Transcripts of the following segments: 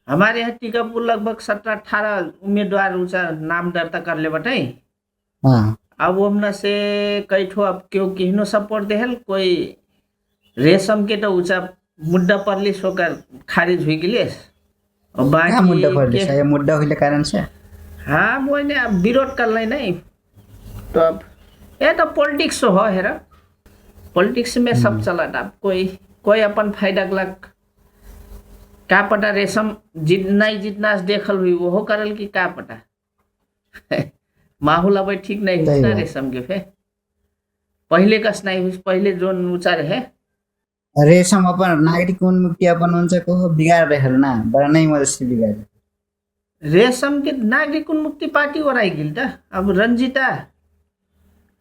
हमारे यहाँ टीकापुर लगभग 17-18 उम्मीदवार ऊंचा नाम दर्ता कर ले बटाई। हाँ अब ओमना से कई ठो अब क्यों किहनो सपोर्ट देहल कोई रेशम के तो ऊंचा मुद्दा पर ली सोकर खारिज हुई गिले और कहाँ बाकी मुद्दा के पर्दैछ यो मुद्दा होइले कारण छ हाँ मैंने अब विरोध कर लै नहीं तो अब ये तो पॉलिटिक्स हो हेर पॉलिटिक्स में सब चला अब कोई कोई अपन फायदा लग का पता रेशम जितना ही जितना देखल हुई वो करल की का पता माहौल अब ठीक नहीं हुई ना रेशम के फे पहले कस नहीं हुई पहले जो ऊंचा रहे रेशम अपन नागरिक उन्मुक्ति अपन हुन्छ को बिगार रहेल ना बड़ा नहीं मदद बिगार रेशम के नागरिक उन्मुक्ति पार्टी और आई गिल त अब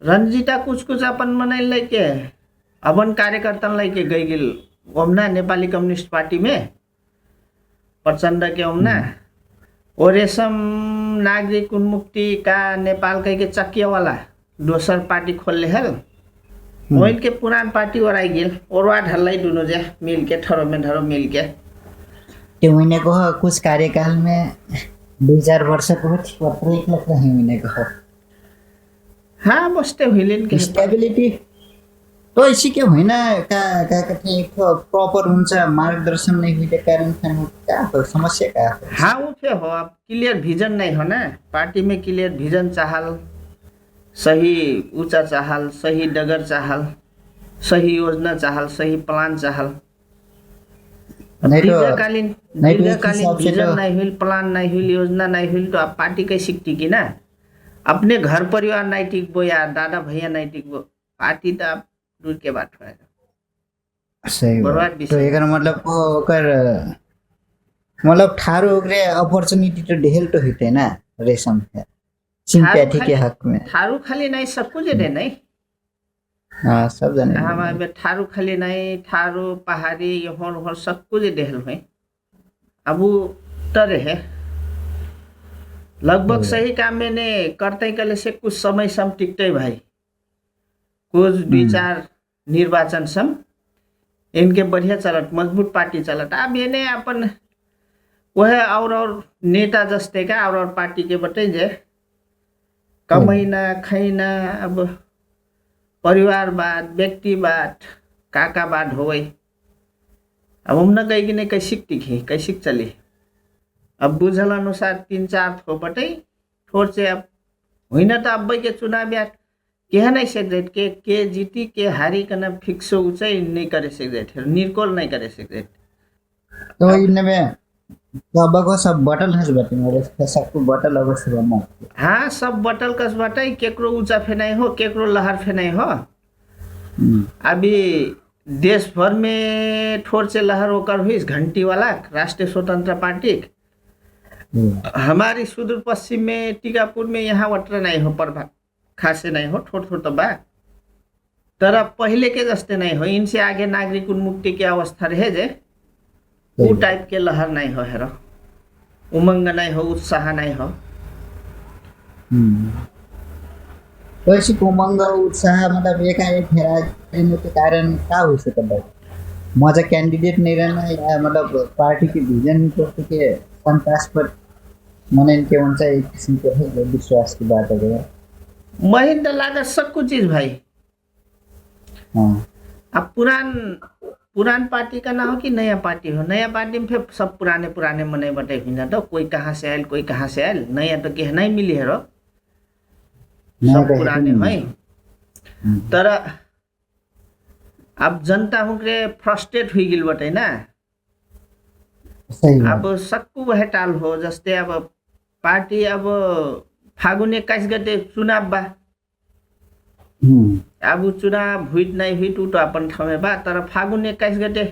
रंजीता कुछ अपन मनाई लेके अपन कार्यकर्ता लेके गई गिल ओमना नेपाली कम्युनिस्ट पार्टी में प्रचंड के ओमना और रेशम नागरिक उन्मुक्ति का नेपाल के चकिया वाला दोसर पार्टी खोल ले हल वही के पुरान पार्टी और आई गिल और वहाँ ढल दोनों जे मिल के ठरो में ढरो मिल के त्यो महीनेको हो कुछ कार्यकाल में 2-4 वर्षको पत्र एक लग रहे महीनेको हो हाँ बस्ते हुइलेन के स्टेबिलिटी तो इसी के होइन का कथे एक प्रॉपर हुन्छ मार्गदर्शन नहीं हुई के कारण क्या हो समस्या क्या हो हाँ वो फिर हो अब क्लियर विजन नहीं हो ना पार्टी में क्लियर विजन चाहल सही ऊंचा चाहल सही डगर चाहल सही योजना चाहल सही प्लान चाहल दीर्घकालीन विजन नहीं हुई प्लान नहीं हुई योजना नहीं हुई तो आप पार्टी कैसे टिकी ना अपने घर परिवार नहीं टिक बो या दादा भैया नहीं टिक बो पार्टी तो आप दूर के बात होगा सही बात तो एकर मतलब को ओकर मतलब ठारो ओकरे अपॉर्चुनिटी तो ढेल तो हिते ना रेशम है सिंपैथी के हक में ठारू खाली नहीं सब कुछ दे नहीं हाँ सब जाने हमारे ठारू खाली नहीं ठारू पहाड़ी यहाँ सब कुछ देहल हुए अब वो तरे है लगभग सही काम मैंने करते कले से कुछ समय सम टिकते भाई कुछ विचार निर्वाचन सम इनके बढ़िया चलत मजबूत पार्टी चलत अब ये ने अपन वह और नेता जस्ते का और पार्टी के बटे जे कमैना खैना अब परिवारवाद व्यक्तिवाद काकावाद हो गई अब हम न गई कि नहीं कैसे टिकी कैसे चली अब बुझल अनुसार 3-4 थो बटे थोड़ से अब होइन त अब के चुनाव या के नहीं सेक्रेट के जीती के हारी कना फिक्स ऊंचाई नहीं करे सेक्रेट निर्कोल नहीं करे सेक्रेट तो इनमें सबको सब बटल हस बटे मेरे सबको बटल अवश्य बना हाँ सब बटल कस बटे केकरो ऊंचा फेनाई हो केकरो लहर फेनाई हो अभी देश भर में थोड़ से लहर होकर हुई घंटी वाला राष्ट्रीय स्वतंत्र पार्टी हमारी सुदूर पश्चिम में टीकापुर में यहाँ वटर नहीं हो पर खासे नहीं हो थोड़ तो बा तर पहले के जस्ते नहीं हो इनसे आगे नागरिक उन्मुक्ति की अवस्था रहे जे वो टाइप के लहर नहीं हो हेरो उमंग नहीं हो उत्साह नहीं हो वैसे उमंग उत्साह मतलब एकाएक फेरा के कारण क्या हो सकता है मजा कैंडिडेट नहीं रहना या मतलब पार्टी के विजन के संतास पर मन इनके उनसे एक किस्म के है विश्वास की बात है महेंद्र लागत सब कुछ चीज भाई हाँ अब पुरान पार्टी का ना हो कि नया पार्टी हो नया पार्टी में फिर सब पुराने मने बटे हुई तो कोई कहाँ से आयल कोई कहाँ से आयल नया तो के नहीं मिली है रो सब पुराने है तर अब जनता हुक्रे फ्रस्ट्रेट हुई गिल बटे ना अब सबको वह टाल हो जस्ते अब पार्टी अब फागुन 21 गते चुनाव बा अब चुनाव हुई नहीं हुई तो अपन ठाउँ में बा तर फागुन 21 गते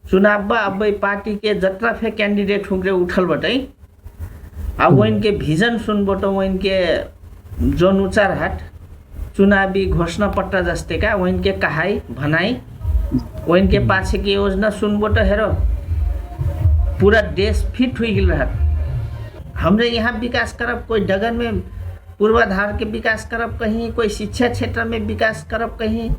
चुनाव बा अब पार्टी के जत्रा फे कैंडिडेट हुक्रे उठल बटे अब वहीं के विजन सुन बटो वहीं के जोन उचार हाट चुनावी घोषणा पत्र जस्ते का वहीं के कहाई भनाई वहीं के पाछे की योजना सुन बटो हेरो पूरा देश फिट हुई गिल रहा हमरे यहाँ विकास करब कोई डगर में पूर्वाधार के विकास करब कहीं कोई शिक्षा क्षेत्र में विकास करब कहीं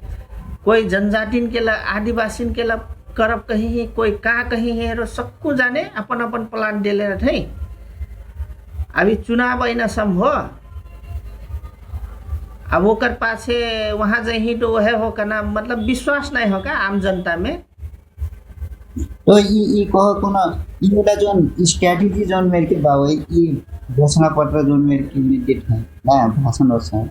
कोई जनजाति के ला आदिवासी के ला करब कहीं है, कोई का कहीं है, रो सक्कू जाने अपन अपन प्लान डेले रहे। अभी चुनाव ऐना सम हो, अब ओकर पाछे वहाँ जही तो वह हो का ना, मतलब विश्वास नहीं होगा आम जनता में। तो ई कहो कोनो ई वाला जोन स्ट्रैटेजी जोन मेरे के बावे ई घोषणा पत्र जोन मेरे कैंडिडेट है ना भाषण होता है,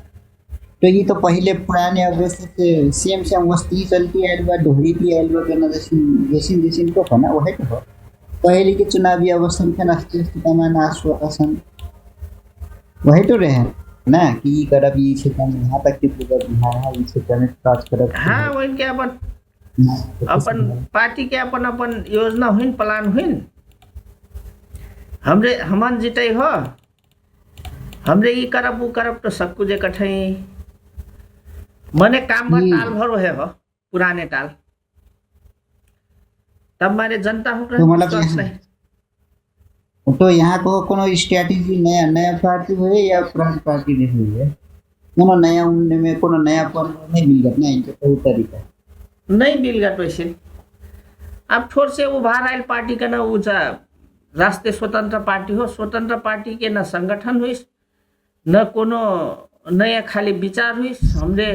तो ये तो पहले पुराने अवस्था से सेम वस्ती चलती आयल बा, ढोड़ी की आयल बा करना जैसी को ना वही तो हो। पहले के चुनावी अवस्था में अस्थिर स्थितिमा आश्वासन वही तो रहे ना कि ये करब ये क्षेत्र में यहाँ तक के पूरा बिहार है, ये क्षेत्र में काज करब। हाँ वही के अपन पार्टी के अपन अपन योजना हुई, प्लान हुई, हमरे हमन जिते हो, हमरे ये करब वो करब तो सब कुछ इकट्ठे मने काम में टाल भर है हो पुराने टाल, तब मारे जनता हो तो मतलब तो यहाँ को कोनो स्ट्रैटेजी नया पार्टी हुए या पुरानी पार्टी नहीं हुई है, कोनो नया उनने में कोनो नया पर नहीं मिल गया ना, इनके कोई तरीका नहीं मिल गया वैसे। अब थोड़ से उभार आयल पार्टी का ना ऊंचा राष्ट्रीय स्वतंत्र पार्टी हो, स्वतंत्र पार्टी के न संगठन हुई न कोनो नया खाली विचार हुई। हमरे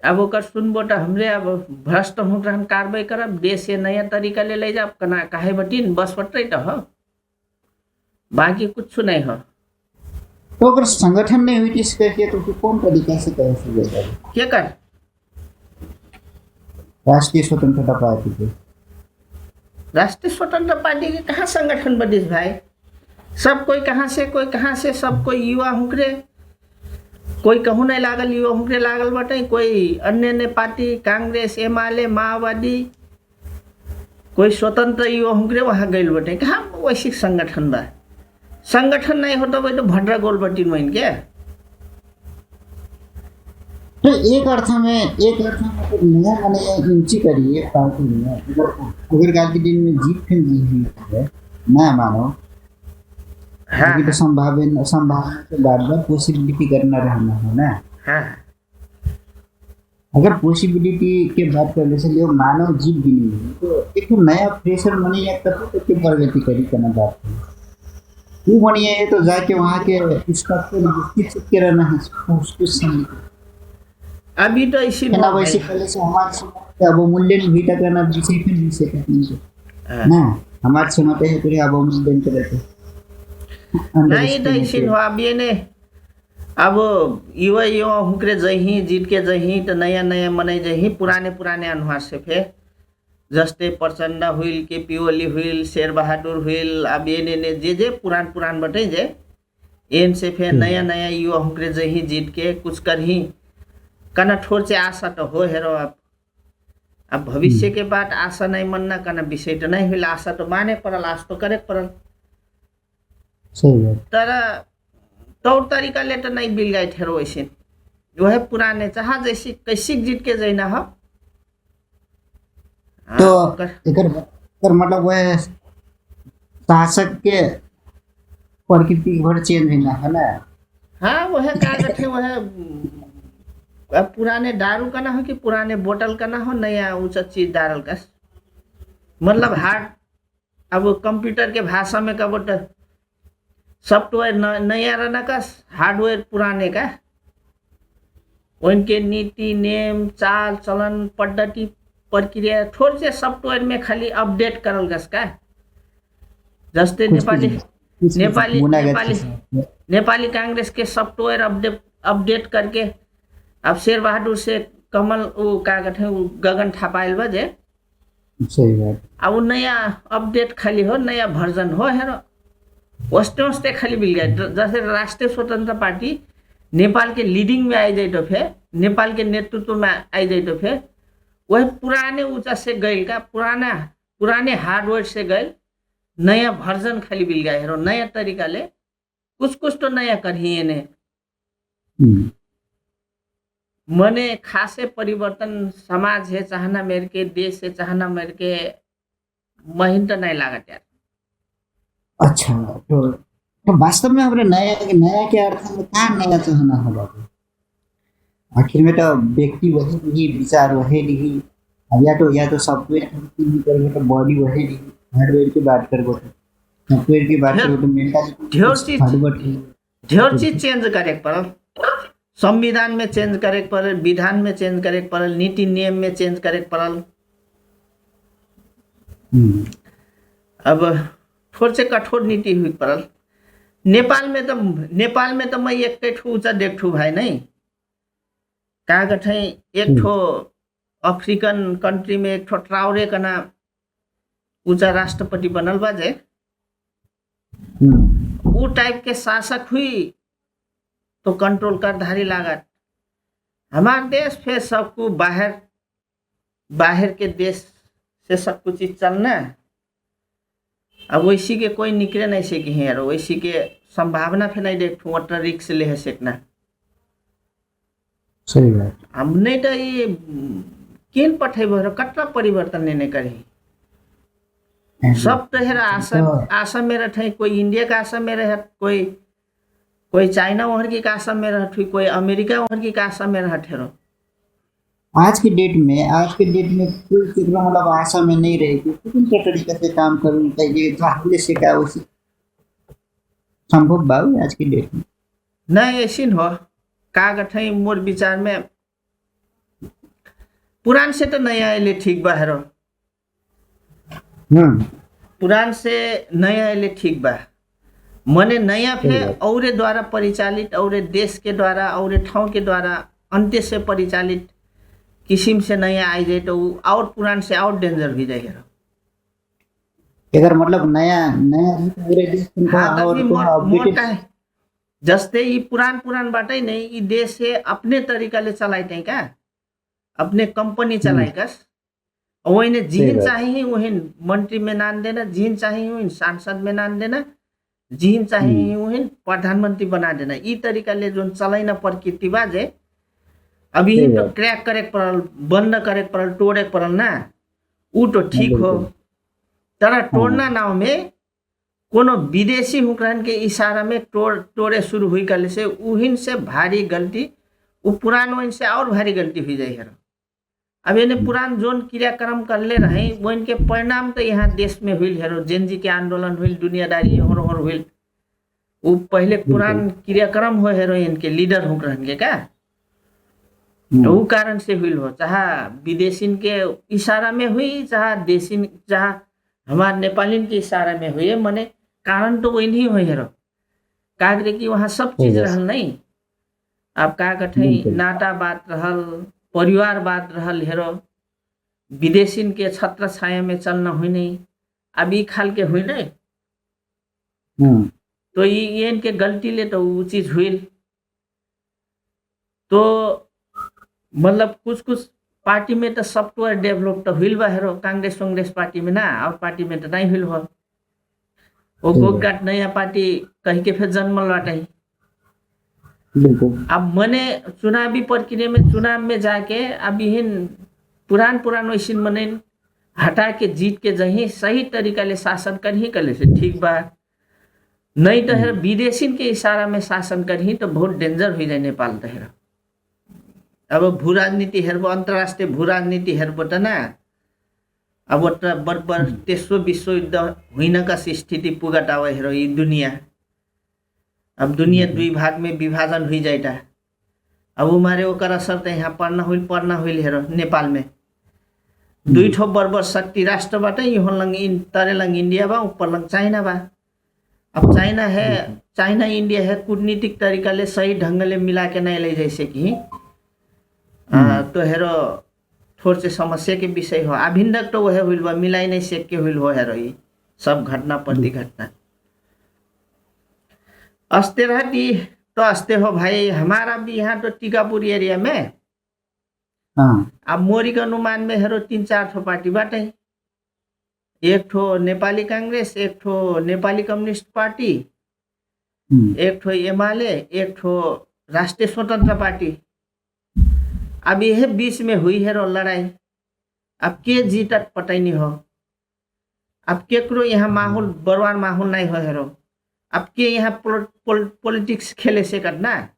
अब ओकर सुनबो तो हमरे अब भ्रष्ट हो रहन कार्रवाई करब, देश से नया तरीका ले जाब कना काहे बटीन बस बटै तो हो, बाकी कुछ नहीं हो। तो अगर संगठन नहीं हुई इस करके तो फिर कौन तरीका से कर सकते क्या कर राष्ट्रीय स्वतंत्रता पार्टी के? राष्ट्रीय स्वतंत्र पार्टी के कहाँ संगठन बदिस भाई, सब कोई कहाँ से सब कोई युवा हुकरे, कोई कहूँ नहीं लागल युवा हुकरे लागल बटे, कोई अन्य पार्टी कांग्रेस एमआलए माओवादी कोई स्वतंत्र युवा हुकरे वहाँ गए बटे, कहाँ वैश्विक संगठन बा। संगठन नहीं होता भाई तो भड्रा गोल बटी में क्या। तो एक अर्थ में तो नया नया इंची करिए पार्टी में, अगर काल के दिन में जीत फिर जी हुई है ना मानो, हाँ तो संभावना से बार पॉसिबिलिटी करना रहना है ना। हाँ अगर पॉसिबिलिटी के बात करने से लिए मानव जीत भी नहीं है तो एक नया प्रेशर मनी या करते तो प्रगति करी करना बात है वो बनी है तो जाके वहाँ के स्ट्रक्चर के रहना है कुछ समय अभी तो इसी ना वैसे पहले से हमारे अब मूल्य भी करना विषय फिर विषय ना हमारे क्षमता है पूरे अब मूल्य करते नहीं तो इसी हो। अब ये ने अब युवा हुकरे जही जीत के जही तो नया मनाई जही, पुराने अनुहार से फिर जस्ते प्रचंड हुई केपी ओली हुई शेर बहादुर हुई, अब ये ने जे पुरान बटे जे एन से फिर नया युवा हुकरे जही जीत के कुछ कर ही कना ठोर से आशा तो हो हेरो। अब भविष्य के बाद आशा नहीं मनना कना विषय तो नहीं हुई, आशा तो माने पड़ल, आशा तो करे पड़ल, तर तौर तरीका ले तो नहीं मिल गए थे वैसे वह पुराने चाह जैसी कैसी जीत के जाना हो। तो एकर मतलब वह शासक के प्रकृति भर चेंज होना है ना। हाँ वह का रखे वह अब पुराने दारू का ना हो कि पुराने बोतल का ना हो, नया ऊंचा चीज डाल का मतलब हार्ड। अब कंप्यूटर के भाषा में का बोतल सॉफ्टवेयर नया रहना का, हार्डवेयर पुराने का, उनके नीति नेम चाल चलन पद्धति प्रक्रिया थोड़े से सॉफ्टवेयर में खाली अपडेट करल गस का। जस्ते नेपाली कांग्रेस के सॉफ्टवेयर अपडेट करके अब शेर बहादुर से कमल वो का कहते हैं गगन थापाइल बजे सही बात। अब नया अपडेट खाली हो, नया वर्जन हो हेरो वस्ते खाली मिल गए। जैसे राष्ट्रीय स्वतंत्र पार्टी नेपाल के लीडिंग में आई जाए तो फिर नेपाल के नेतृत्व में आई जाए तो फिर वह पुराने ऊंचा से गए का पुराने हार्डवेयर से गए नया वर्जन खाली मिल गया हेरो, नया तरीका ले कुछ तो नया करिए ने मने खासे परिवर्तन समाज है चाहना मेरे के देश से चाहना मेरे के महीन तो नहीं लागत यार। अच्छा तो वास्तव में हमरे नया के अर्थ में क्या नया चाहना होगा? आखिर में तो व्यक्ति वही नहीं, विचार वही नहीं, अब या तो सॉफ्टवेयर की करेंगे तो बॉडी बढ़ेगी, हार्डवेयर की बात करेंगे तो सॉफ्टवेयर की बात करेंगे तो मेंटालिटी ढेर चीज हार्डवेयर ढेर चीज चेंज करे के पड़ल। संविधान में चेंज करे के पड़ल, विधान में चेंज करे के पड़ल, नीति नियम में चेंज करे के पड़ल। अब थोड़े से कठोर नीति हुई पड़ल। नेपाल में तो मैं एक ऊंचा देखू भाई नहीं का गठे एक ठो अफ्रीकन कंट्री में एक ठो ट्राउरे का ना ऊंचा राष्ट्रपति बनल बा जे वो टाइप के शासक हुई तो कंट्रोल कर धारी लागत। हमारे देश फिर सबको बाहर के देश से सब कुछ चीज चलना। अब वैसी के कोई निकले नहीं से कि यार वैसी के संभावना फिर नहीं देखू अटर रिक्स ले है सकना। सही बात। हमने तो ये किन पठेब कटरा परिवर्तन लेने करी सब तो हेरा आसाम में रहे, कोई इंडिया का आसाम में रहे, कोई चाइना वहाँ की आसाम में रहे, कोई अमेरिका वहाँ की आसाम में रहे ठहरो। आज के डेट में कोई कितना मतलब आशा में नहीं रहेगी किन तरीके से काम करना चाहिए चाहले से क्या उसी संभव बाबू आज की डेट में नहीं ऐसी हो का गठे मोर विचार में पुरान से तो नया आए ठीक बा हेरो। पुरान से नया आए ठीक बा मने नया फे औरे द्वारा परिचालित औरे देश के द्वारा औरे ठाव के द्वारा अंत्य से परिचालित किस्म से नया आई जाए तो और पुरान से और डेंजर भी जाए हेरो। अगर मतलब नया पूरे देश हाँ, और जस्ते ये पुरान बाटे नहीं ये देश से अपने तरीका ले चलाते क्या अपने कंपनी चलाई कस वही जिन चाहिए वही मंत्री में नाम देना, जिन चाहिए वही सांसद में नाम देना, जिन चाहिए वही प्रधानमंत्री बना देना। ये तरीका ले जो चलाइना प्रकृति बाजे अभी तो क्रैक करे पड़ल, बंद करे पड़ल, तोड़े पड़ल ना वो तो ठीक हो। तर तोड़ना नाव में कोनो विदेशी हुक्रान के इशारा में तोड़े शुरू हुई कल से उहिन से भारी गलती वो पुरान वहीं से और भारी गलती हुई जाए हेरो। अब इन्हें पुरान जोन क्रियाक्रम कर ले रहे वो इनके परिणाम तो यहाँ देश में हुई हेरो। जेनजी के आंदोलन हुई, दुनियादारी होर हुई, वो पहले पुरान क्रियाक्रम हो हेरो इनके लीडर हुक्रान के क्या तो वो कारण से हुई हो, चाहे विदेशी के इशारा में हुई चाहे देशी चाहे हमारे नेपाली के इशारा में हुई मने कारण तो वही नहीं हो हेरो। कागरे की वहाँ सब चीज रहल नहीं। अब का कठै नाता बात रहल, परिवार बात रहल हेरो, विदेशी के छत्र छाया में चलना हुई नहीं। अब ये खाल के हुई नहीं तो ये इनके गलती ले तो वो चीज हुई तो मतलब कुछ पार्टी में तो सॉफ्टवेयर डेवलप तो हुई बा हेरो। कांग्रेस पार्टी में ना और पार्टी में तो नहीं हुई हो। वो गोगाट नया पार्टी कहीं के फिर जन्म लौटाई। अब मने चुनावी प्रक्रिया में चुनाव में जाके अब यही पुरान वैसी मने हटा के जीत के जही सही तरीका ले शासन कर ही कर से ठीक बा। नहीं तो हेर विदेशी के इशारा में शासन कर ही तो बहुत डेंजर हो जाए नेपाल तो हेर। अब भू राजनीति हेर्बो अंतर्राष्ट्रीय भू राजनीति हेर्बो त ना अब बरबर तेस्रो विश्व युद्ध हुइन का स्थिति पुगट आवे हेरो ये दुनिया। अब दुनिया दुई भाग में विभाजन हुई जाएटा। अब उमारे ओकर असर तो यहाँ पड़ना हुई हेरो। नेपाल में दुई ठो बरबर शक्ति राष्ट्र बाटे यहाँ लंग तरे लंग इंडिया बा ऊपर लंग चाइना बा। अब चाइना इंडिया है कूटनीतिक तरीका ले सही ढंग ले मिला के नहीं ले जैसे कि तो हेरो थोड़े से समस्या के विषय हो। अभिन्दक तो वह हुई मिलाई नहीं सेक के हुई हो हेरो ये सब घटना प्रति घटना अस्ते रहती तो अस्ते हो भाई। हमारा भी यहाँ तो टीकापुर एरिया में अब मोरी के अनुमान में हेरो 3-4 ठो पार्टी बाटे। एक ठो नेपाली कांग्रेस, एक ठो नेपाली कम्युनिस्ट पार्टी, एक ठो एमाले, एक ठो राष्ट्रीय स्वतंत्र पार्टी। अब यह बीच में हुई है लड़ाई। अब के जीतत पता नहीं हो। अब केकरो यहाँ माहौल बरवान माहौल नहीं हो हेरो। अब के यहाँ पॉलिटिक्स खेले से करना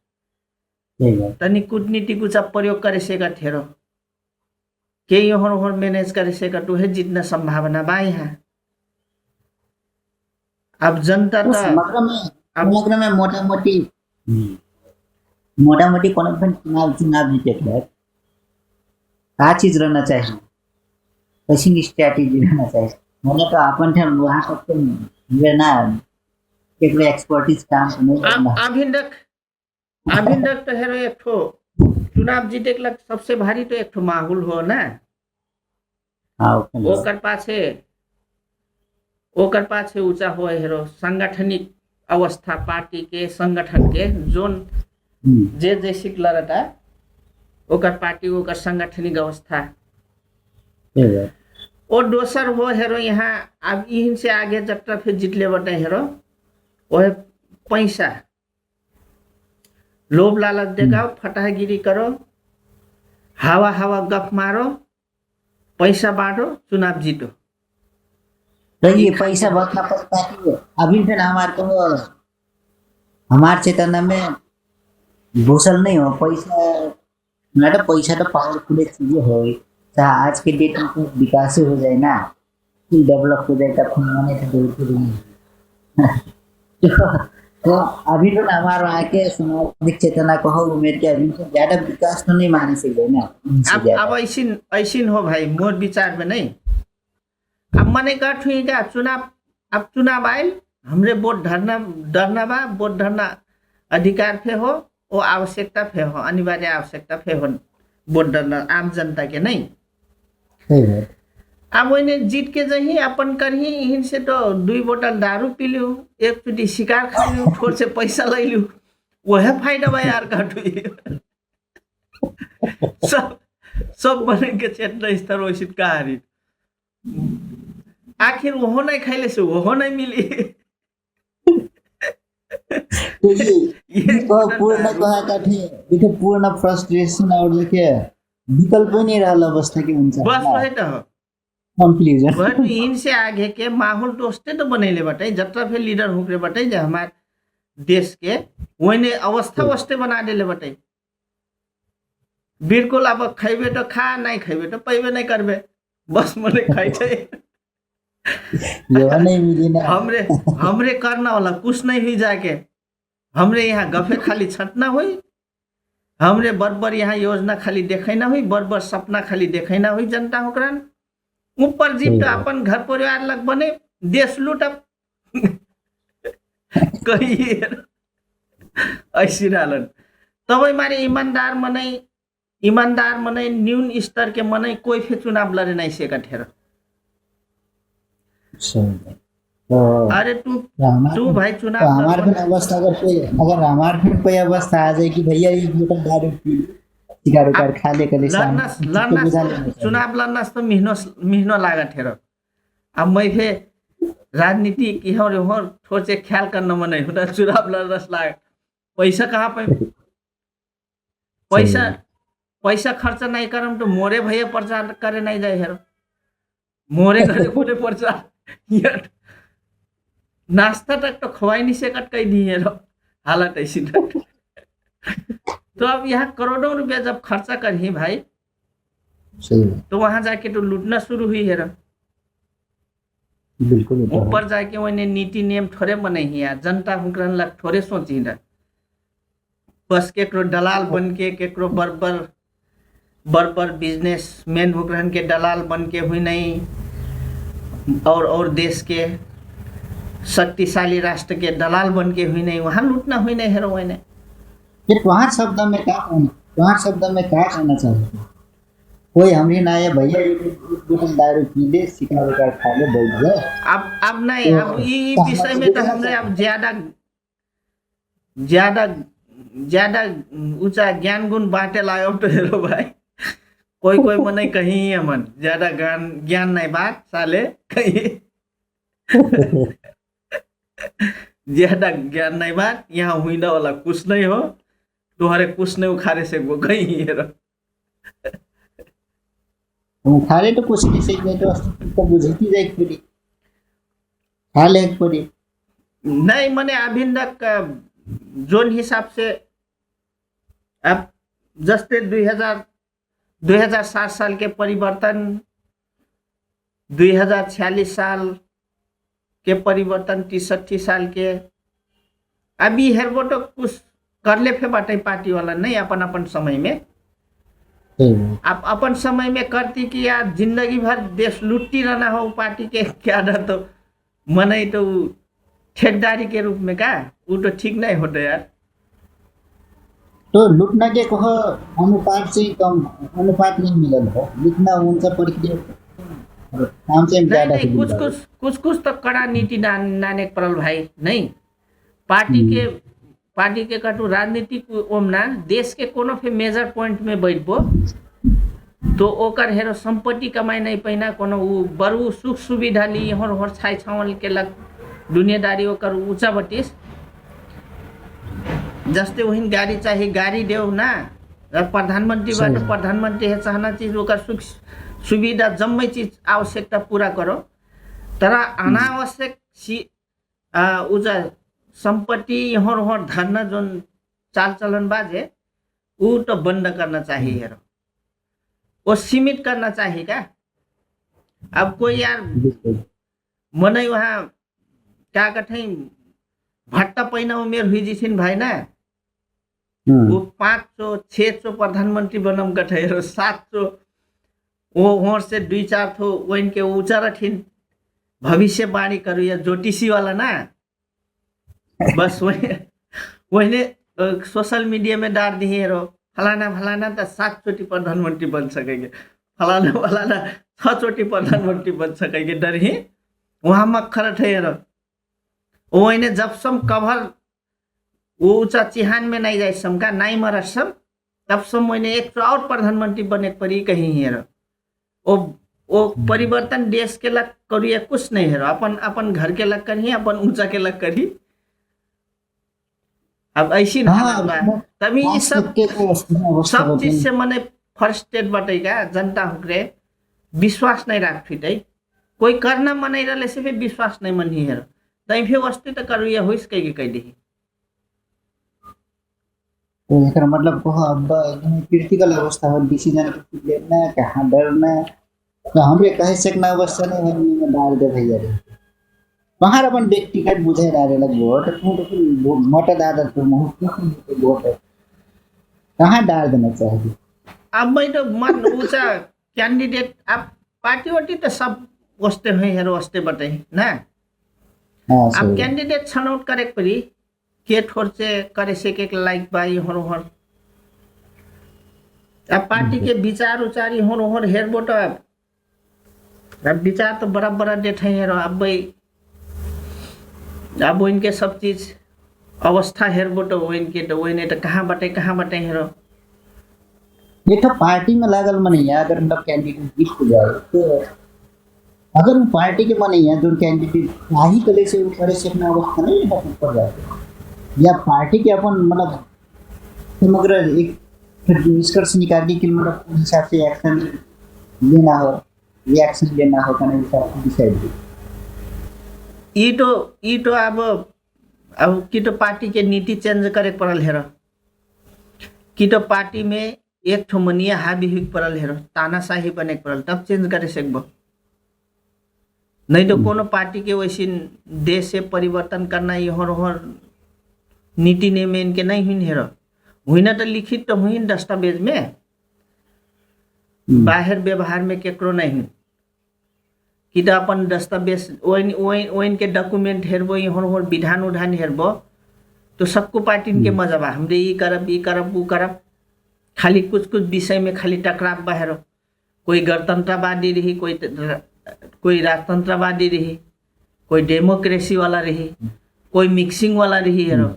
तनी कूटनीति कुछ प्रयोग करे से कर हेरो। के यहाँ मैनेज करे से कटू है जितना संभावना बा यहाँ। अब जनता तो तो समग्र में मोटा मोटी कोनो पनि चुनाव जीतेको का चीज रहना चाहिए, कैसी स्ट्रैटेजी रहना चाहिए। मैंने तो अपन थे वहाँ तक तो ये ना एक एक्सपर्टीज काम तो नहीं करना। अभी तक तो है एक ठो चुनाव जीते के लग सबसे भारी तो एक ठो माहौल हो ना। हाँ ओकर पाछे ऊंचा हो हेरो सांगठनिक अवस्था पार्टी के संगठन के जोन जे जैसी लड़ता ओकर पार्टी ओकर सांगठनिक अवस्था और दोसर हो हेरो यहाँ अब यहीं से आगे जब तक फिर जीत ले बटे हेरो वह पैसा लोभ लालच देखाओ, फटागिरी करो, हवा गप मारो, पैसा बांटो, चुनाव जीतो। तो ये पैसा बचना पड़ता है। अभी फिर हमारे चेतना में घोषल नहीं हो पैसा, ना तो पैसा तो पावरफुल चीज हो, चाहे आज के डेट में विकास हो जाए ना, डेवलप हो जाए तब मैंने तो तो अभी तो हमारे वहाँ के सामाजिक चेतना को हो उम्र के अभी तो ज्यादा विकास तो नहीं मान सकते ना। अब ऐसी हो भाई मोर विचार में नहीं। अब मैंने कहा चुनाव आयल हमरे वोट डरना बा, वोट डरना अधिकार फे हो, वो आवश्यकता फे हो, अनिवार्य आवश्यकता फे हो वोट डरना आम जनता के नहीं। अब वही जीत के जही अपन करही यहीं से तो 2 बोतल दारू पी लू, एक चुटी शिकार खा लू, थोड़ से पैसा ले लू, वह फायदा बा यार काटू सब बने के चेतना स्तर वैसे कहानी आखिर वो नहीं खाइले से वो नहीं मिली। तो ये पूर्ण फ्रस्ट्रेशन और देखे विकल्प नहीं रहा अवस्था के हुन्छ बस वही तो कंक्लूजन वह इनसे आगे के माहौल दोस्ते तो बनेले बटे जत्रा फिर लीडर हुकरे बटे जे हमारे देश के वही अवस्था वस्ते बना देले बटे। बिल्कुल अब खैबे तो खा, नहीं खैबे तो पैबे नहीं करबे, बस मने खाई चाहिए नहीं मिली ना। हमरे करना वाला कुछ नहीं हुई जाके, हमरे यहाँ गफे खाली छटना हुई, हमरे बरबर यहाँ योजना खाली देखना हुई, बरबर सपना खाली देखना हुई जनता होकरन ऊपर जीप तो अपन घर परिवार लग बने देश लूटब कही ऐसी डालन तब मारे ईमानदार मने न्यून स्तर के मने कोई फिर चुनाव लड़े नहीं से ठेर। अरे तू भाई चुनाव हमारे फिर अवस्था अगर हमारे फिर कोई अवस्था आ जाए कि भैया ये बोतल दारू पी सिगारेट कर खा ले कर चुनाव लड़ना तो महीनों लागत है। अब मैं फे राजनीति की हो थोड़े से ख्याल करना मन नहीं होता, चुनाव लड़ना लाग पैसा कहाँ पे पैसा खर्च नहीं करम तो मोरे भैया प्रचार करे नहीं जाए हेरो, मोरे घरे बोले प्रचार नाश्ता तक तो खवाई नहीं से कट कही दी हेरो हालत ऐसी तो अब यहाँ करोड़ों रुपया जब खर्चा कर ही भाई तो वहां जाके तो लूटना शुरू हुई है। बिल्कुल ऊपर जाके वही नीति नियम थोड़े बने ही यार, जनता हुकरन लग थोड़े सोची ना, बस केकरो दलाल बन के केकरो बरबर बिजनेसमैन हुकरन के दलाल बन के हुई नहीं, और देश के शक्तिशाली राष्ट्र के दलाल बन के हुई नहीं, वहां लूटना हुई नहीं है। वही फिर वहाँ शब्द में क्या कहना चाहिए कोई हमने ना ये भैया बोतल दारू पी ले सिगारेट खा ले बोल दे। अब नहीं तो अब ये विषय में तो हमने अब ज्यादा ऊंचा ज्ञान गुण बांटे लायो तो हेरो भाई कोई मने कहीं है मन ज्यादा ज्ञान नहीं बात साले कहीं ज्यादा ज्ञान नहीं बात यहाँ हुई ना वाला कुछ नहीं हो, तुम्हारे कुछ नहीं उखाड़े से वो कहीं है उखाड़े तो कुछ नहीं से तो बुझती जाए पूरी खा ले पूरी नहीं मने अभी तक जोन हिसाब से अब जस्ते 2007 साल के परिवर्तन, 2046 साल के परिवर्तन, 63 साल के अभी हेरबो तो कुछ कर ले फे बाटे पार्टी वाला नहीं अपन अपन समय में। आप अपन समय में करती कि यार जिंदगी भर देश लुट्टी रहना हो पार्टी के क्या ना, तो मने तो ठेकेदारी के रूप में का वो तो ठीक नहीं होता यार। तो लूटना के कह अनुपात से कम अनुपात नहीं मिलल है, जितना उनका प्रक्रिया काम से नहीं ज्यादा नहीं, कुछ तो कड़ा नीति नाने पड़ल भाई। नहीं पार्टी के कटु राजनीतिक ओमना देश के कोनो फे मेजर पॉइंट में बैठबो तो ओकर हेरो संपत्ति कमाई नहीं पैना, कोनो उ बड़ू सुख सुविधा ली हर छाई छावल के लग दुनियादारी ओकर ऊंचा बटिस। जस्ते वही गाड़ी चाहिए गाड़ी देव ना, प्रधानमंत्री बाटे प्रधानमंत्री है चाहना चीज ओकर सुख सुविधा जम्मै चीज आवश्यकता पूरा करो, तर अनावश्यक उजा संपत्ति यहाँ धरना जो चाल चलन बाजे वो तो बंद करना चाहिए हेरो, वो सीमित करना चाहिए क्या। अब कोई यार मनै वहाँ क्या कठै भट्टा पैना उमेर हुई जिसिन भाई ना, वो 500-600 प्रधानमंत्री बनम कठै हेरो, 700 वो होर से 2-4 थो वैन के ऊंचा रखिन भविष्यवाणी करू या ज्योतिषी वाला ना, बस वही सोशल मीडिया में डाल दी हेरो फलाना तो 7 चोटी प्रधानमंत्री बन सकेंगे, फलाना 6 चोटी प्रधानमंत्री बन सकेंगे, डर ही वहां मक्खर हेरो। वही जब सम कभर वो ऊंचा चिहान में नहीं जाए सम का नहीं मर सम, तब सम मैंने एक और प्रधानमंत्री बने पड़ी कहीं हेरो। वो परिवर्तन देश के लग करिए कुछ नहीं हेरो, अपन घर के लग करी, अपन ऊंचा के लग करी। अब ऐसी तभी ये सब चीज से मैंने फर्स्ट स्टेट बटे का जनता हुक्रे विश्वास नहीं रख फिटे, कोई करना मन रहे से फिर विश्वास नहीं मन ही हेरो, तई फिर वस्तु तो करू या होइस कह दी। तो एकर मतलब कह अब क्रिटिकल अवस्था हो, डिसीजन लेना कहाँ डरना, तो हमरे कहे सकना अवस्था नहीं है डाल दे भैया रे कहाँ अपन व्यक्तिगत बुझे डाले लग वोट तो मतदाता तो वोट कहाँ डाल देना चाहिए। अब मैं तो मन ऊंचा कैंडिडेट अब पार्टी वार्टी तो सब वस्ते हुए हेरो वस्ते बटे ना, अब कैंडिडेट छनौट करे पड़ी के ठोर से करे से के लाइक बाई हर अब पार्टी के विचार उचारी हर हेरबो तो अब विचार तो बड़ा डेट है हेरो। अब इनके सब चीज अवस्था हेरबो तो इनके तो वही तो कहाँ बटे हेरो। ये तो पार्टी में लागल मन है, अगर मतलब कैंडिडेट जीत हो जाए तो अगर वो पार्टी के मन है जो कैंडिडेट ही कले से वो करे से अपना अवस्था नहीं ऊपर जाए, या पार्टी के अपन मतलब समग्र एक निष्कर्ष निकालने के मतलब हिसाब से एक्शन लेना हो, रिएक्शन लेना हो कहने हिसाब से डिसाइड। ई तो अब की तो पार्टी के नीति चेंज करे पड़ल हेरो, की तो पार्टी में एक ठो मनिया हावी हुई पड़ल हेरो, तानाशाही बने पड़ल तब चेंज करे सकबो, नहीं तो कोनो पार्टी के वैसे देश से परिवर्तन करना हर नीति नियम इनके नहीं हुई हेरो, हुई ना तो लिखित तो हुई दस्तावेज में, बाहर व्यवहार में केकरो नहीं हुई कि तो अपन दस्तावेज ओइन के डॉक्यूमेंट हेरबो हर विधान उधान हेरबो तो सबको पार्टी के मजा बा, हमरे ये करब वो करब, खाली कुछ विषय में खाली टकराव बा हेरो, कोई गणतंत्रवादी रही, कोई राजतंत्रवादी रही, कोई डेमोक्रेसी वाला रही, कोई मिक्सिंग वाला रही हेरो।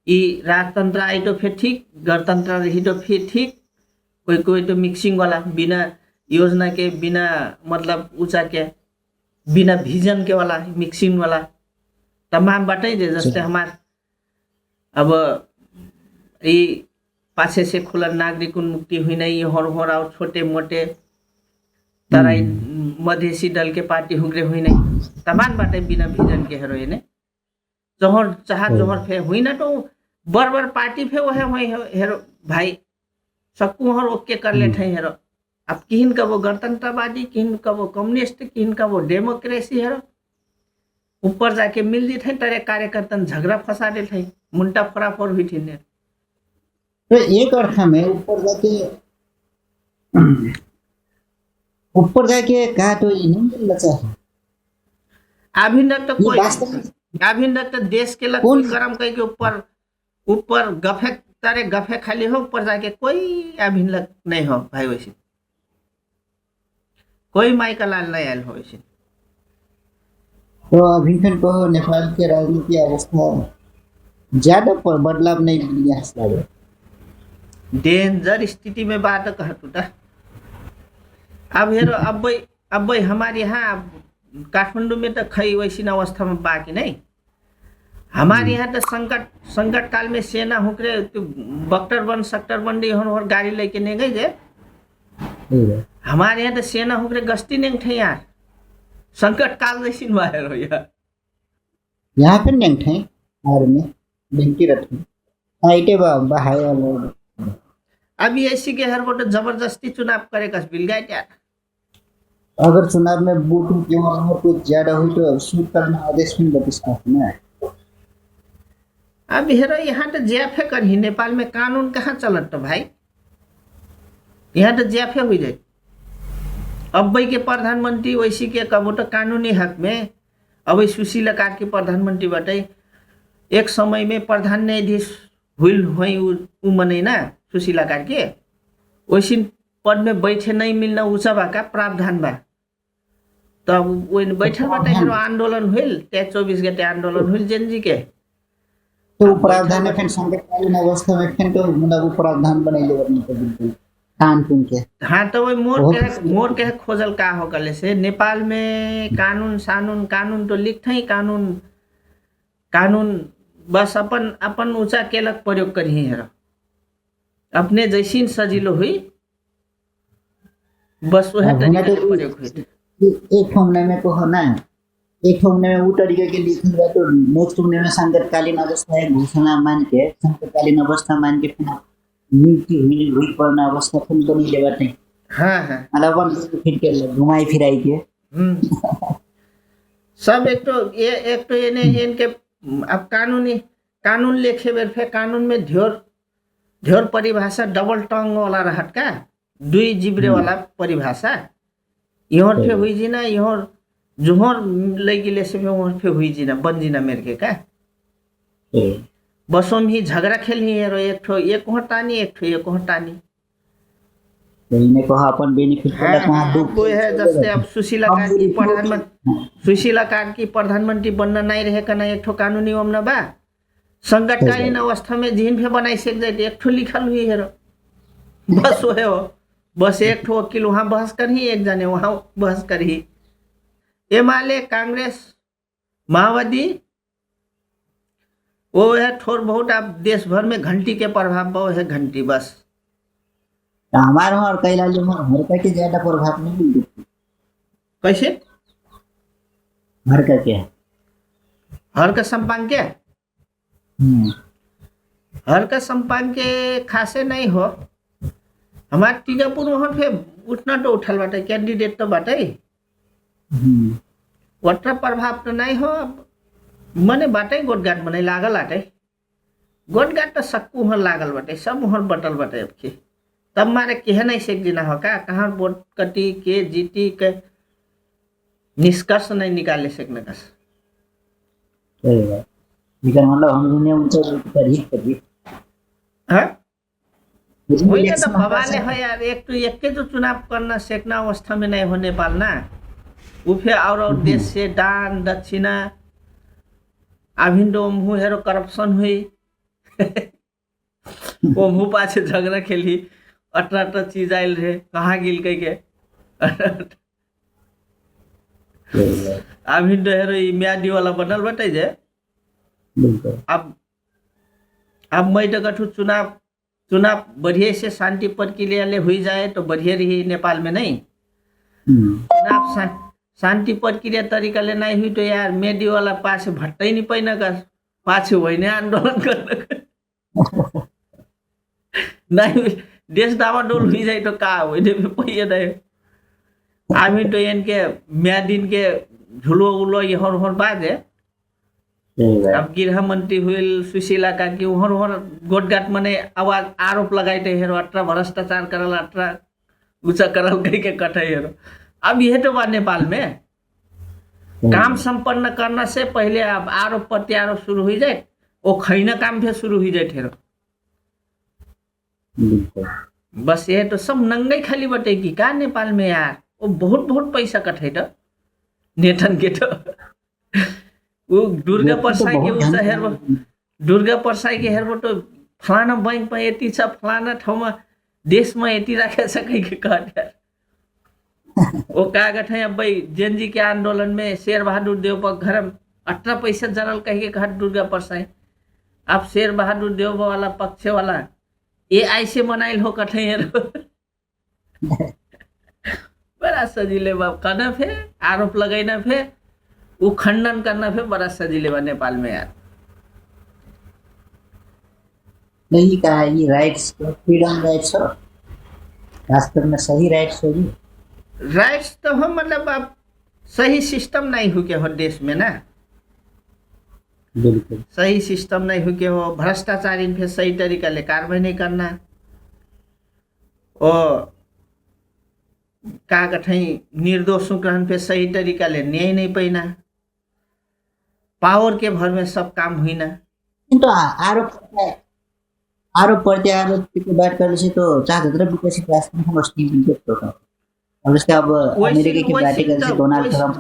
ये राजतंत्र आई तो फिर ठीक, गणतंत्र रही तो फिर ठीक, कोई तो मिक्सिंग वाला बिना योजना के बिना मतलब ऊंचा के बिना विजन के वाला मिक्सिंग वाला तमाम बाटे जैसे हमार अब ये पासे से खुला नागरिक उन्मुक्ति हुई नहीं हर और छोटे मोटे तराई मधेसी दल के पार्टी हुगरे हुई नहीं तमाम बाटे बिना विजन के हेरो ने जोहर फे हुई ना तो बर पार्टी फे वह हेरो भाई सबको हर ओके कर ले हेरो अब किन का वो गणतंत्रवादी, किन का वो कम्युनिस्ट, किन का वो डेमोक्रेसी है। ऊपर जाके मिल जी थे तेरे कार्यकर्ता झगड़ा फंसा दे थे, मुंटा फराफर हुई थी ने। तो एक अर्थ में ऊपर जाके कहा तो ये नहीं मिलना चाहिए। अभी तक तो ये कोई वास्तव में अभी तक तो देश के लग कौन कोई गरम कह के ऊपर ऊपर गफे तारे गफे खाली हो, ऊपर जाके कोई अभी तक नहीं हो भाई वैसे, कोई माइकल लाल नहीं आयल हो वैसे। तो अभी फिर को नेपाल के राजनीति अवस्था ज्यादा बदलाव नहीं लिया लगे। डेंजर स्थिति में बात कह टूटा। अब हेरो अब भाई हमारे यहाँ काठमांडू में तो खई वैसी अवस्था में बाकी नहीं। हमारे यहाँ तो संकट काल में सेना हुकरे बक्टर बन सेक्टर बंडी और गाड़ी लेके नहीं गई जे। हमारे यहाँ तो सेना हुकरे गश्ती नहीं थे यार, संकट काल जैसी बाहर हो यार। यहाँ पे नहीं थे और में बेंकी रखे आईटे बाहर वाले। अभी ऐसी के हर वोट जबरदस्ती चुनाव करे कस बिल गए यार। अगर चुनाव में वोटिंग की उम्र कुछ ज्यादा हुई तो सूट करना आदेश में बतिस्ता है। अब हेरो यहाँ तो जेफे कर ही, नेपाल में कानून कहाँ चलत तो भाई, यहाँ तो जेफे हुई जाए। अब भाई के प्रधानमंत्री वैसी के कबो तो कानूनी हक में अब सुशीला कार्की प्रधानमंत्री बाटे एक समय में प्रधान न्यायाधीश हुई उ मने ना सुशीला कार्की वैसी पद में बैठे नहीं मिलना ऊंचा का प्रावधान बा। तब वो बैठल बाटे हेरो आंदोलन हुई, 24 गते आंदोलन हुई जेनजी के। तो प्रावधान फिर संकटकालीन अवस्था में फिर तो मतलब प्रावधान बनैले बनी तो बिल्कुल कानून के। हाँ तो वही मोर के खोजल का हो कले से नेपाल में कानून तो लिख ही कानून बस अपन ऊंचा केलक प्रयोग करी हेर अपने जैसी सजिलो हुई बस वह तरीके से प्रयोग हुई। एक ठोमने में को है ना, एक ठोमने में वो तरीके के लिखल बा तो नेक्स्ट ठोमने में संकटकालीन अवस्था है घोषणा मान के संकटकालीन अवस्था मान के फिर नीति हुई पड़ना अवस्था फिर तो नहीं लेवा नहीं। हाँ मतलब अपन फिर के घुमाई फिराई के सब एक तो ये नहीं इनके अब कानून लेखे बेर फिर कानून में ढेर परिभाषा डबल टंग वाला रहत का दुई जिब्रे वाला परिभाषा यहाँ पे हुई जी ना, यहाँ जोहर लगी ले से वहाँ पे हुई जी ना बन जी ना मेरे के का बसों में ही झगड़ा खेल ही है रो एक हटानी एक हटानी ने कहा अपन बेनिफिट प्रोडक्ट वहां दो कोई है। जैसे अब सुशीला कार्की प्रधानमंत्री बनना नहीं रहे का ना एक ठो कानूनी ओमना बा संकटकालीन अवस्था में जिन भी बनाई सक जाए एक ठो लिखल हुई है रो बस वो है बस एक ठो वकील वहां बहस कर ही एक जने वहां बहस कर ही। एमाले कांग्रेस माओवादी वो है थोड़ बहुत आप देश भर में घंटी के प्रभाव वो है घंटी बस। हमारे और कई लाल हर का के ज्यादा प्रभाव नहीं मिलती कैसे हर का क्या हर का संपांग के हर का संपांग के खासे नहीं हो। हमारे टीकापुर वहाँ पे उठना तो उठल बाटे कैंडिडेट तो बाटे वट्रा प्रभाव तो नहीं हो। मने बाटे गोटगाट मने लागल आटे गोटगाट तो सक्कू हर लागल बाटे सब हर बटल बाटे अब के तब मारे कह नहीं सेक जिना हो का कहाँ वोट कटी के जीती के निष्कर्ष नहीं निकाले सकने का। मतलब हम दुनिया ऊंचा करी हाँ वही तो बवाले है यार। एक के जो चुनाव करना सेकना अवस्था में नहीं होने पालना वो फिर और देश से दान दक्षिणा अभिन ओमहू हेरो करप्शन हुई ओमहू पाछे झगड़ा खेली अट्रा चीज आयल रहे कहाँ गिल कह के अभिन हेरो म्यादी वाला बनल बटे जे। अब मैं तो कठू चुनाव बढ़िया से शांति प्रक्रिया ले हुई जाए तो बढ़िया रही नेपाल में नहीं। चुनाव शांति प्रक्रिया तरीका ले नहीं हुई तो यार मेडी वाला पास भट्ट ही नहीं पैना कर पाछे वही आंदोलन करना नहीं देश डामाडोल हुई जाए तो का हो पहिए दे आमी तो इनके म्यादिन के झुलो उलो यहाँ बाजे अब गृह मंत्री हुई सुशीला काकी उहर गोटगाट मने आवाज आरोप लगाए हेरो अट्रा भ्रष्टाचार करल अट्रा ऊंचा करल कह के कटे हेरो अब यह तो बात नेपाल में काम संपन्न करने से पहले अब आरोप प्रत्यारोप शुरू हो जाए वो खैना काम फिर शुरू हो जाए ठेरो बस ये तो सब नंगे खाली बटेगी का नेपाल में यार वो बहुत बहुत पैसा कटे तो नेतन के तो वो दुर्गा परसाई के उस हेर्बो दुर्गा परसाई के हेर्बो तो फलाना बैंक में यति छ फलाना ठाउँमा देशमा यति राखेको छ कहीं के कहते वो कागज है अब भाई जेनजी के आंदोलन में शेर बहादुर देव घर 18 पैसा जनरल कह के कहा दुर्गा परसाई अब शेर बहादुर देव वाला पक्ष वाला AI से बनाइल हो कठे बड़ा सजिले बाप करना फे आरोप लगाइना फे वो खंडन करना फे बड़ा सजिले बा नेपाल में यार नहीं कहा ये राइट्स फ्रीडम राइट्स हो वास्तव में सही राइट्स होगी राइट्स तो हम मतलब अब सही सिस्टम नहीं हो के हो देश में ना बिल्कुल सही सिस्टम नहीं हो के हो भ्रष्टाचारी पे सही तरीका ले कार्रवाई नहीं करना और का कठै निर्दोषों ग्रहण पे सही तरीका ले न्याय नहीं पैना पावर के भर में सब काम हुई ना किंतु आरोप प्रत्यारोप की बात करने से तो चाहते विकसित राष्ट्र में हम बिल्कुल तो अब इसका अब अमेरिका की बातें करने से डोनाल्ड ट्रम्प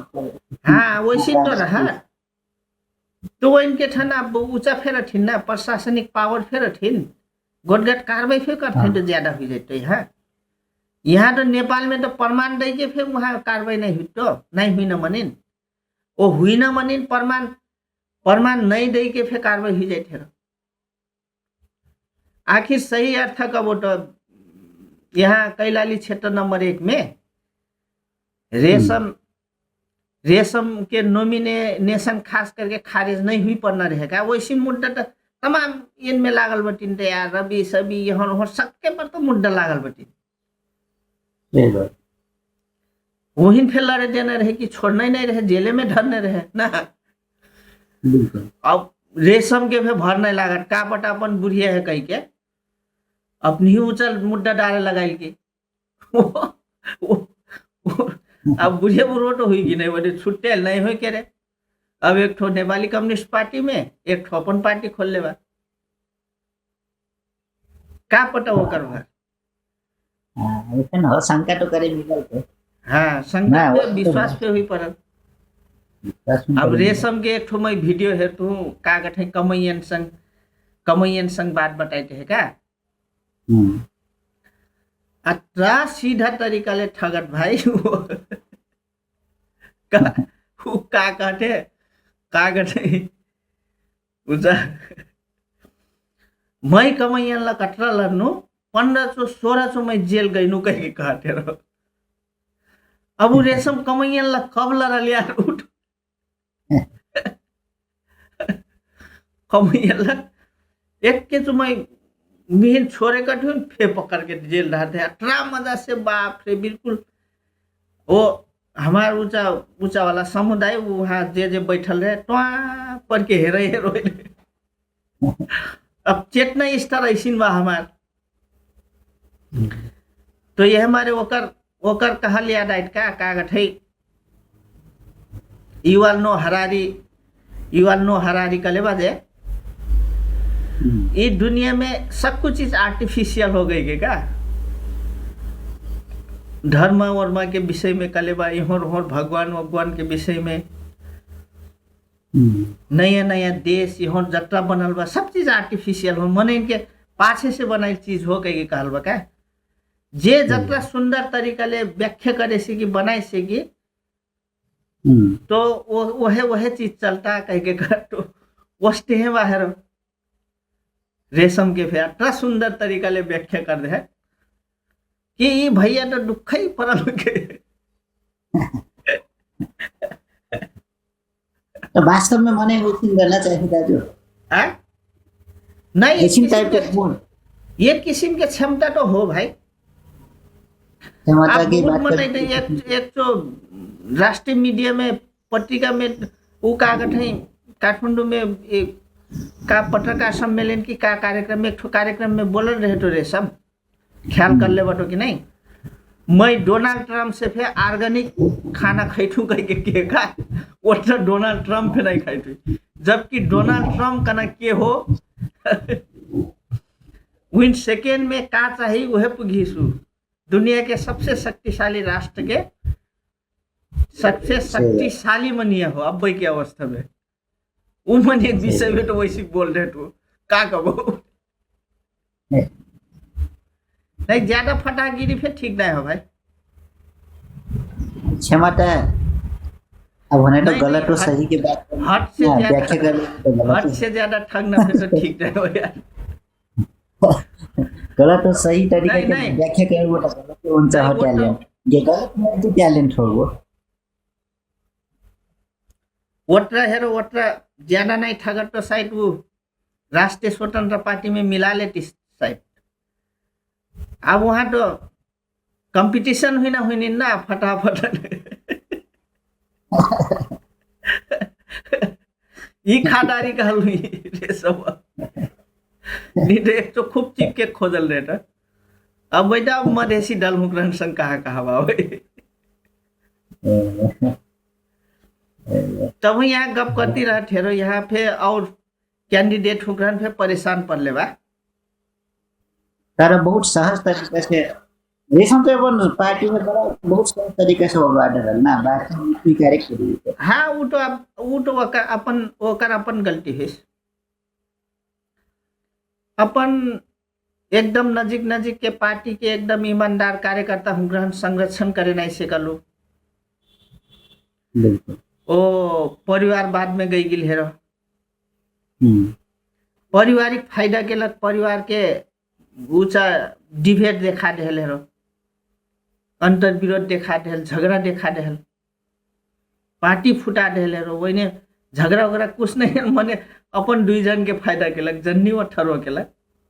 हाँ वैसे तो रहा तो इनके ठना ऊंचा फेर ठिन ना प्रशासनिक पावर फेर ठिन गोटगाट कार्रवाई फेर करते तो ज्यादा हो जाते हैं यहाँ तो नेपाल में तो प्रमाण दे के फिर वहाँ कार्रवाई नहीं हुई तो नहीं हुई न मनिन वो हुई न मनिन प्रमाण नहीं दे के फिर कार्रवाई हो जाए आखिर सही अर्थ का वो तो यहाँ कैलाली क्षेत्र नंबर 1 में रेशम के नॉमिनेशन खास करके खारिज नहीं हुई पड़ना रहेगा वैसी मुद्दा तो तमाम इनमें लागल बटिन तो यार रवि सभी यहाँ सबके पर तो मुद्दा लागल बटिन वही फिर लड़े देना रहे कि छोड़ना ही नहीं रहे जेले में धरने रहे ना अब रेशम के फिर भर नहीं लागत का पटा अपन बुढ़िया है कहीं के अपनी ही उचल मुद्दा डाले लगाई के अब बुढ़िया बुढ़ो तो हुई नहीं बोले छुट्टे नहीं हो के रे अब एक ठो नेपाली कम्युनिस्ट पार्टी में एक ठो अपन पार्टी खोल ले बा का पता वो कर भर हाँ शंका तो करे निकल के हाँ शंका पे विश्वास पे हुई पर अब रेशम के एक ठो मैं वीडियो है तू का गठे कमैयन संग बात बताते है का अतरा सीधा तरीका ले ठगत भाई वो का कहते का गठे उजा मैं कमैयन ला कटरा लड़नु 1500-1600 में जेल गई नु कहीं कहते रहो अब रेशम कमैयन ला कब लड़ा लिया उठ कमैयन ला एक के मैं मिहिन छोरे का ठून फे पकड़ के जेल रहते हैं 18 मजा से बाप रे बिल्कुल वो हमारा ऊंचा वाला समुदाय वहाँ जे बैठल रहे टुआ पर के हेरो अब चेतना इस तरह ऐसी बा हमार तो ये हमारे ओकर कहल याद आयत का गठे युवाल नो हरारी कले बाजे इस दुनिया में सब कुछ चीज आर्टिफिशियल हो गई है का धर्म वर्मा के विषय में कलेबा यहाँ भगवान के विषय में नया देश यहाँ जत्रा बनल बा सब चीज आर्टिफिशियल हो मने इनके पाछे से बनाई चीज हो कहीं कहल बा का जे जत्रा सुंदर तरीका ले व्याख्या करे से कि बनाए से कि तो वह चीज चलता कह के तो वस्ते है बाहर रेशम के फिर इतना सुंदर तरीका ले व्याख्या कर दे कि ये भैया तो दुख ही पड़ल के तो वास्तव में मने वो चीज करना चाहिए दाजू नहीं ऐसी टाइप के ये किस्म के क्षमता तो हो भाई। क्षमता आप की बहुत बात मनाई करते नहीं, एक तो राष्ट्रीय मीडिया में पत्रिका में वो कागज है काठमांडू में एक का पत्रकार सम्मेलन की का कार्यक्रम में एक ठो कार्यक्रम में बोल रहे तो रे सब ख्याल कर ले बटो कि नहीं, मैं डोनाल्ड ट्रम्प से फिर ऑर्गेनिक खाना खैठू कह के खा वो तो डोनाल्ड ट्रम्प पे नहीं खैठू, जबकि डोनाल्ड ट्रम्प का ना के हो विन सेकेंड में का चाहिए वह पुगीसू दुनिया के सबसे शक्तिशाली राष्ट्र के सबसे शक्तिशाली मनिया हो अब की अवस्था में वो मन एक विषय में तो वैसे बोल रहे तो का कहो नहीं ज्यादा फटागिरी फिर ठीक नहीं हो भाई। क्षमता अब होने तो नहीं, गलत नहीं, और सही की बात हद से हाँ, ज्यादा व्याख्या कर लेंगे तो गलत हद से ज्यादा ठगना फिर तो ठीक नहीं हो यार। गलत और सही तरीके नहीं, की नहीं। व्याख्या करें वो तो गलत है, उनका नहीं, हो वो तो- टैलेंट ये गलत है तो टैलेंट हो वो वोटरा हेरो वोटरा ज्यादा नहीं ठगत तो शायद वो राष्ट्रीय स्वतंत्र पार्टी में मिला लेती शायद। अब वहां तो कंपटीशन हुई ना फटाफट ये खादारी का हुई रे सब नहीं तो एक तो खूब चिप के खोजल रहे था अब बेटा मधेसी दल मुकरन संग कहा भाई तब यहाँ गप करती रह ठेरो यहाँ पे और कैंडिडेट हुकरन पे परेशान कर लेवा तर बहुत सहज तरीके से रेशम तो अपन पार्टी में बड़ा बहुत सहज तरीके से वो बात है ना बात स्वीकार करिए हाँ वो तो ओकर अपन गलती है अपन एकदम नजीक के पार्टी के एकदम ईमानदार कार्यकर्ता हुकरन संरक्षण करे नहीं से कलू बिल्कुल ओ परिवारवाद में गई गिल हेरो पारिवारिक फायदा के लग परिवार के ऊंचा डिबेट देखा देल हेरो अंतर विरोध देखा देल झगड़ा देखा देल पार्टी फुटा देल हेरो वही झगड़ा वगड़ा कुछ नहीं मने अपन दुई जन के फायदा के लग जन्नी और ठरो के लग